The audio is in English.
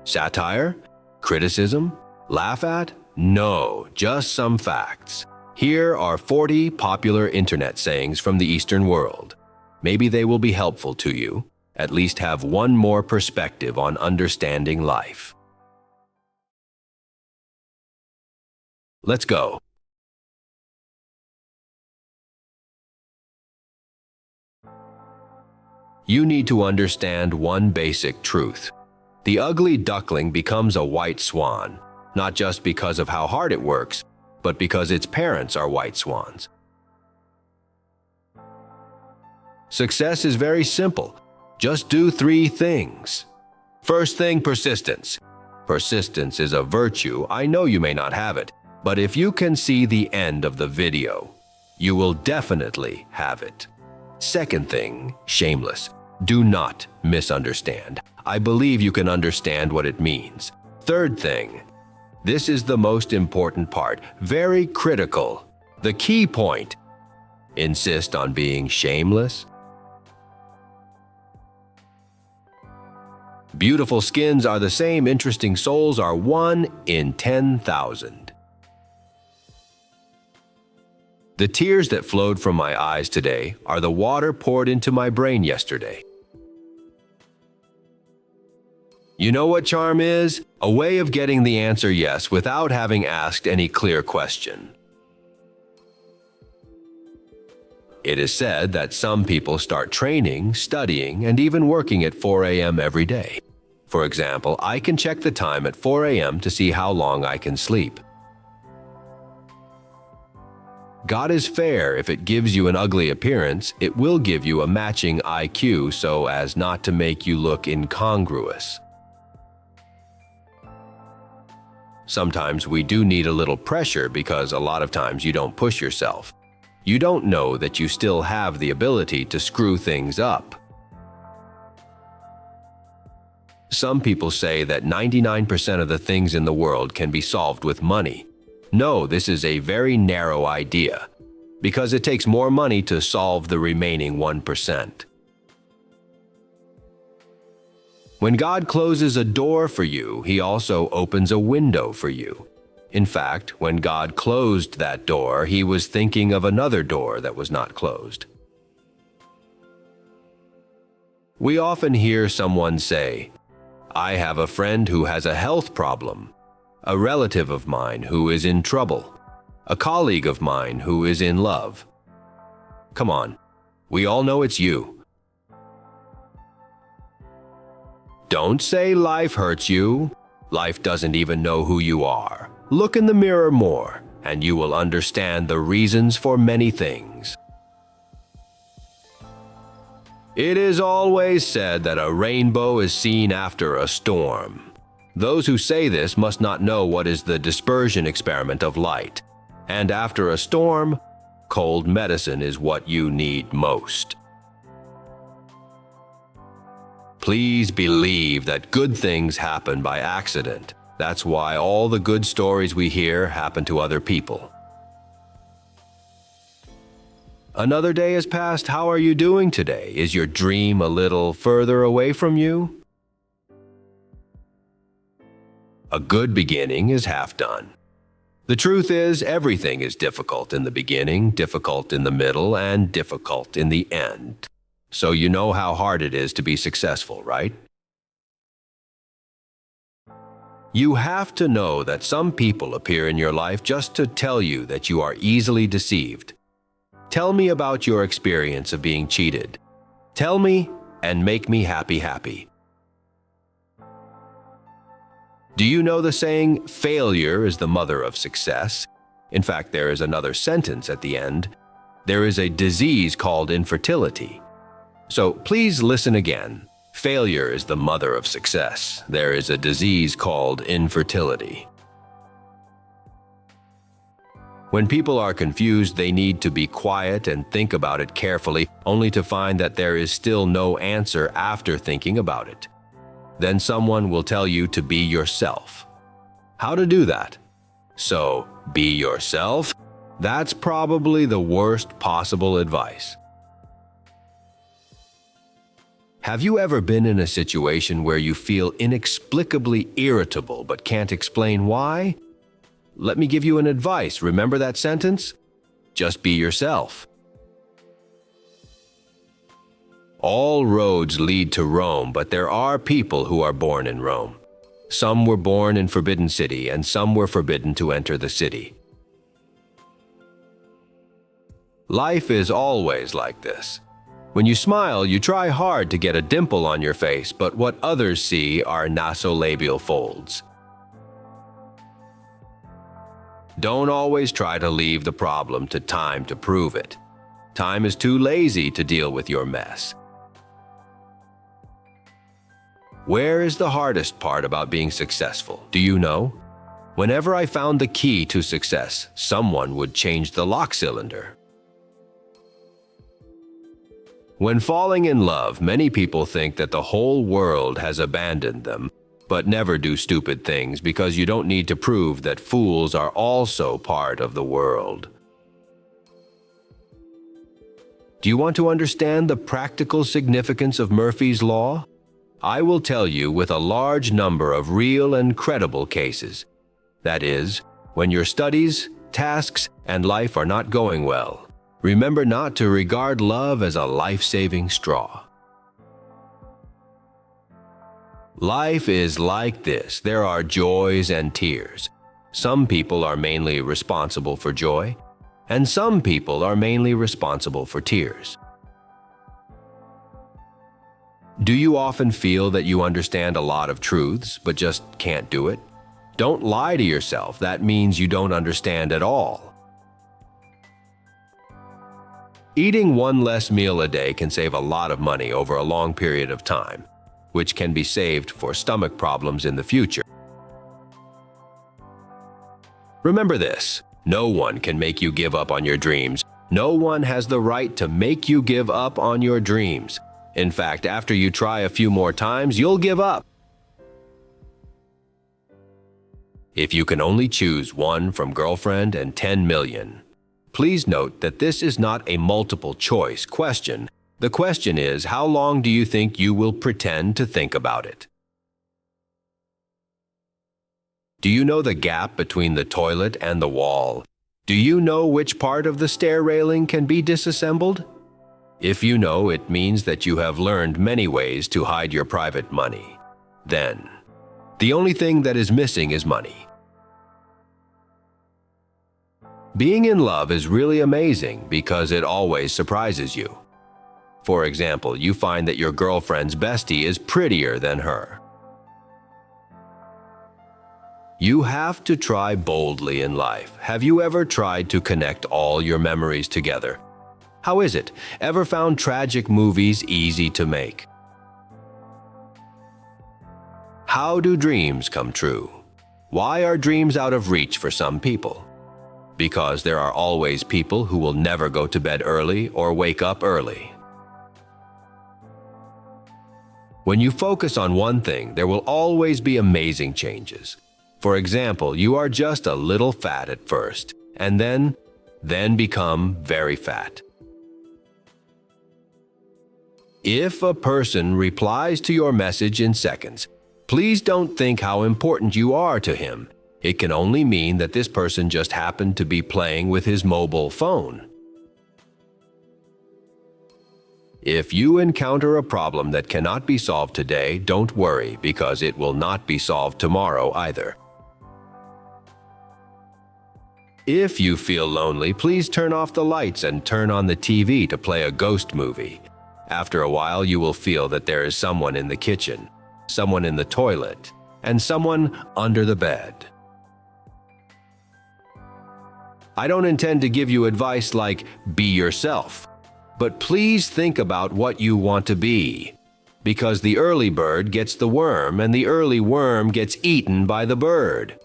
Satire? Criticism? Laugh at? No, just some facts. Here are 40 popular internet sayings from the Eastern world. Maybe they will be helpful to you. At least have one more perspective on understanding life. Let's go. You need to understand one basic truth. The ugly duckling becomes a white swan, not just because of how hard it works, but because its parents are white swans. Success is very simple. Just do 3 things. First thing, persistence. Persistence is a virtue. I know you may not have it, but if you can see the end of the video, you will definitely have it. Second thing, shameless. Do not misunderstand. I believe you can understand what it means. Third thing, this is the most important part, very critical. The key point, insist on being shameless. Beautiful skins are the same, interesting souls are 1 in 10,000. The tears that flowed from my eyes today are the water poured into my brain yesterday. You know what charm is? A way of getting the answer yes without having asked any clear question. It is said that some people start training, studying, and even working at 4 a.m. every day. For example, I can check the time at 4 a.m. to see how long I can sleep. God is fair. If it gives you an ugly appearance, it will give you a matching IQ so as not to make you look incongruous. Sometimes we do need a little pressure because a lot of times you don't push yourself. You don't know that you still have the ability to screw things up. Some people say that 99% of the things in the world can be solved with money. No, this is a very narrow idea, because it takes more money to solve the remaining 1%. When God closes a door for you, He also opens a window for you. In fact, when God closed that door, He was thinking of another door that was not closed. We often hear someone say, "I have a friend who has a health problem, a relative of mine who is in trouble, a colleague of mine who is in love." Come on, we all know it's you. Don't say life hurts you. Life doesn't even know who you are. Look in the mirror more, and you will understand the reasons for many things. It is always said that a rainbow is seen after a storm. Those who say this must not know what is the dispersion experiment of light. And after a storm, cold medicine is what you need most. Please believe that good things happen by accident. That's why all the good stories we hear happen to other people. Another day has passed. How are you doing today? Is your dream a little further away from you? A good beginning is half done. The truth is, everything is difficult in the beginning, difficult in the middle, and difficult in the end. So you know how hard it is to be successful, right? You have to know that some people appear in your life just to tell you that you are easily deceived. Tell me about your experience of being cheated. Tell me and make me happy. Do you know the saying, failure is the mother of success? In fact, there is another sentence at the end. There is a disease called infertility. So please listen again. Failure is the mother of success. There is a disease called infertility. When people are confused, they need to be quiet and think about it carefully, only to find that there is still no answer after thinking about it. Then someone will tell you to be yourself. How to do that? So, be yourself? That's probably the worst possible advice. Have you ever been in a situation where you feel inexplicably irritable but can't explain why? Let me give you an advice. Remember that sentence? Just be yourself. All roads lead to Rome, but there are people who are born in Rome. Some were born in Forbidden City, and some were forbidden to enter the city. Life is always like this. When you smile, you try hard to get a dimple on your face, but what others see are nasolabial folds. Don't always try to leave the problem to time to prove it. Time is too lazy to deal with your mess. Where is the hardest part about being successful? Do you know? Whenever I found the key to success, someone would change the lock cylinder. When falling in love, many people think that the whole world has abandoned them, but never do stupid things because you don't need to prove that fools are also part of the world. Do you want to understand the practical significance of Murphy's Law? I will tell you with a large number of real and credible cases. That is, when your studies, tasks, and life are not going well, remember not to regard love as a life-saving straw. Life is like this. There are joys and tears. Some people are mainly responsible for joy, and some people are mainly responsible for tears. Do you often feel that you understand a lot of truths, but just can't do it? Don't lie to yourself. That means you don't understand at all. Eating one less meal a day can save a lot of money over a long period of time, which can be saved for stomach problems in the future. Remember this: no one can make you give up on your dreams. No one has the right to make you give up on your dreams. In fact, after you try a few more times, you'll give up. If you can only choose one from girlfriend and 10 million, please note that this is not a multiple choice question. The question is, how long do you think you will pretend to think about it? Do you know the gap between the toilet and the wall? Do you know which part of the stair railing can be disassembled? If you know, it means that you have learned many ways to hide your private money. Then, the only thing that is missing is money. Being in love is really amazing because it always surprises you. For example, you find that your girlfriend's bestie is prettier than her. You have to try boldly in life. Have you ever tried to connect all your memories together? How is it? Ever found tragic movies easy to make? How do dreams come true? Why are dreams out of reach for some people? Because there are always people who will never go to bed early or wake up early. When you focus on one thing, there will always be amazing changes. For example, you are just a little fat at first, and then become very fat. If a person replies to your message in seconds, please don't think how important you are to him. It can only mean that this person just happened to be playing with his mobile phone. If you encounter a problem that cannot be solved today, don't worry, because it will not be solved tomorrow either. If you feel lonely, please turn off the lights and turn on the TV to play a ghost movie. After a while, you will feel that there is someone in the kitchen, someone in the toilet, and someone under the bed. I don't intend to give you advice like, be yourself, but please think about what you want to be, because the early bird gets the worm and the early worm gets eaten by the bird.